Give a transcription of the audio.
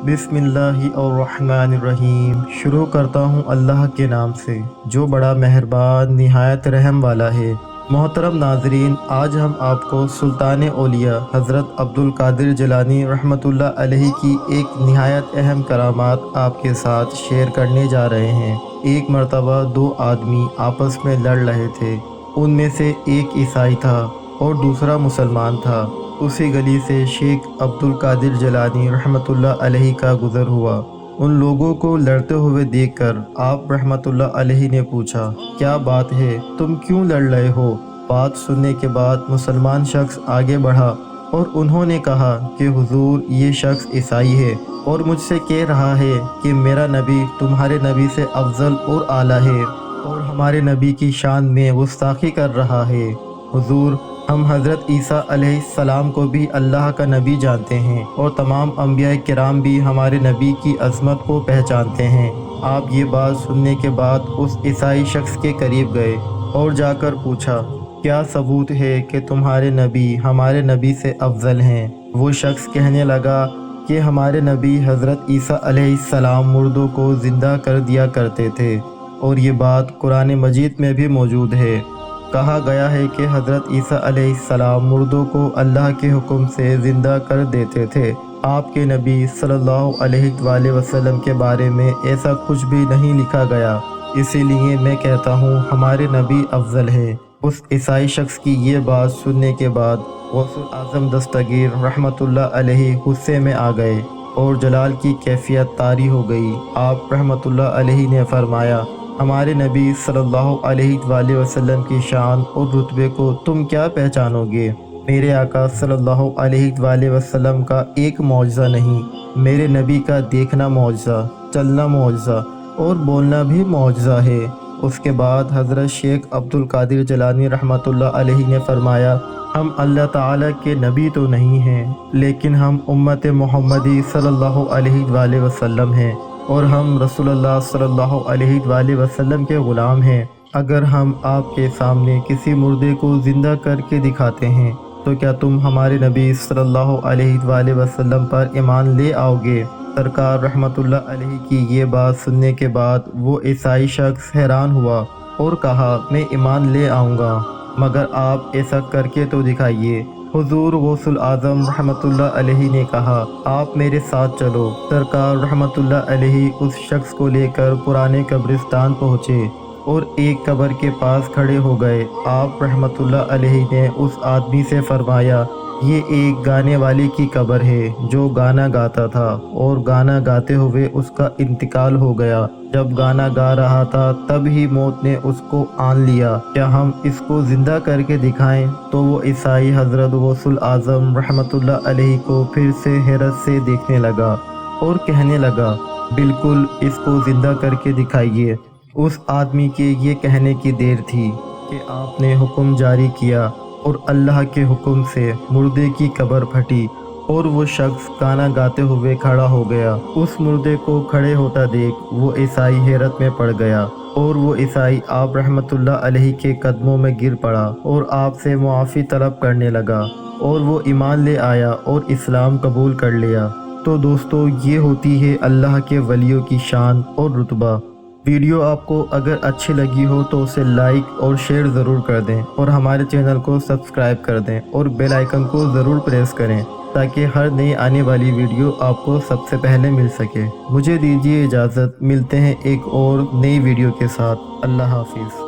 बिस्मिल्लाहिर्रहमानिर्रहीम। शुरू करता हूँ अल्लाह के नाम से जो बड़ा मेहरबान निहायत रहम वाला है। मोहतरम नाजरीन, आज हम आपको सुल्तान औलिया हज़रत अब्दुल कादिर जिलानी रहमतुल्लाह अलैहि की एक निहायत अहम करामात आपके साथ शेयर करने जा रहे हैं। एक मरतबा दो आदमी आपस में लड़ रहे थे। उनमें से एक ईसाई था और दूसरा मुसलमान था। उसी गली से शेख अब्दुल कादिर जिलानी रहमतुल्लाह अलैहि का गुज़र हुआ। उन लोगों को लड़ते हुए देखकर आप रहमतुल्लाह अलैहि ने पूछा, क्या बात है, तुम क्यों लड़ रहे हो? बात सुनने के बाद मुसलमान शख्स आगे बढ़ा और उन्होंने कहा कि हुजूर, ये शख्स ईसाई है और मुझसे कह रहा है कि मेरा नबी तुम्हारे नबी से अफजल और आला है और हमारे नबी की शान में गुस्ताखी कर रहा है। हुजूर, हम हज़रत ईसा अलैहिस्सलाम को भी अल्लाह का नबी जानते हैं और तमाम अंबिया किराम भी हमारे नबी की अज़मत को पहचानते हैं। आप ये बात सुनने के बाद उस ईसाई शख्स के करीब गए और जाकर पूछा, क्या सबूत है कि तुम्हारे नबी हमारे नबी से अफजल हैं? वो शख्स कहने लगा कि हमारे नबी हज़रत ईसा अलैहिस्सलाम मुर्दों को ज़िंदा कर दिया करते थे और ये बात कुरान मजीद में भी मौजूद है। कहा गया है कि हज़रत ईसा अलैहिस्सलाम मुर्दों को अल्लाह के हुक्म से ज़िंदा कर देते थे। आपके नबी सल्लल्लाहु अलैहि वसल्लम के बारे में ऐसा कुछ भी नहीं लिखा गया, इसीलिए मैं कहता हूँ हमारे नबी अफजल हैं। उस ईसाई शख्स की ये बात सुनने के बाद गौसुल आज़म दस्तगीर रहमतुल्लाह अलैहि गुस्से में आ गए और जलाल की कैफियत तारी हो गई। आप रहमतुल्लाह अलैहि ने फरमाया, हमारे नबी सल्लल्लाहु अलैहि वसल्लम की शान और रुतबे को तुम क्या पहचानोगे? मेरे आका सल्लल्लाहु अलैहि वसल्लम का एक मौजज़ा नहीं, मेरे नबी का देखना मौजज़ा, चलना मौजज़ा और बोलना भी मौजज़ा है। उसके बाद हज़रत शेख अब्दुल कादिर जिलानी रहमतुल्लाह अलैहि ने फरमाया, हम अल्लाह ताला के नबी तो नहीं हैं, लेकिन हम उम्मत मोहम्मदी सल्लल्लाहु अलैहि वसल्लम हैं और हम रसूलुल्लाह सल्लल्लाहु अलैहि वसल्लम के ग़ुलाम हैं। अगर हम आपके सामने किसी मुर्दे को ज़िंदा करके दिखाते हैं तो क्या तुम हमारे नबी सल्लल्लाहु अलैहि वसल्लम पर ईमान ले आओगे? सरकार रहमतुल्लाह अलैहि की ये बात सुनने के बाद वो ईसाई शख्स हैरान हुआ और कहा, मैं ईमान ले आऊँगा, मगर आप ऐसा करके तो दिखाइए। हुजूर गौसुल आज़म रहमतुल्लाह अलैहि ने कहा, आप मेरे साथ चलो। सरकार रहमतुल्लाह अलैहि उस शख्स को लेकर पुराने कब्रिस्तान पहुँचे और एक कब्र के पास खड़े हो गए। आप रहमतुल्लाह अलैहि ने उस आदमी से फरमाया, ये एक गाने वाले की कब्र है जो गाना गाता था और गाना गाते हुए उसका इंतकाल हो गया। जब गाना गा रहा था तब ही मौत ने उसको आन लिया। क्या हम इसको ज़िंदा करके दिखाएं? तो वो ईसाई हज़रत गौसुल आज़म रहमतुल्लाह अलैहि को फिर से हैरत से देखने लगा और कहने लगा, बिल्कुल, इसको ज़िंदा करके दिखाइए। उस आदमी के ये कहने की देर थी कि आपने हुक्म जारी किया और अल्लाह के हुक्म से मुर्दे की कब्र फटी और वो शख्स गाना गाते हुए खड़ा हो गया। उस मुर्दे को खड़े होता देख वो ईसाई हैरत में पड़ गया और वो ईसाई आप रहमतुल्लाह अलैहि के कदमों में गिर पड़ा और आपसे मुआफ़ी तलब करने लगा और वो ईमान ले आया और इस्लाम कबूल कर लिया। तो दोस्तों, ये होती है अल्लाह के वलियों की शान और रुतबा। वीडियो आपको अगर अच्छी लगी हो तो उसे लाइक और शेयर ज़रूर कर दें और हमारे चैनल को सब्सक्राइब कर दें और बेल आइकन को ज़रूर प्रेस करें ताकि हर नई आने वाली वीडियो आपको सबसे पहले मिल सके। मुझे दीजिए इजाज़त, मिलते हैं एक और नई वीडियो के साथ। अल्लाह हाफिज़।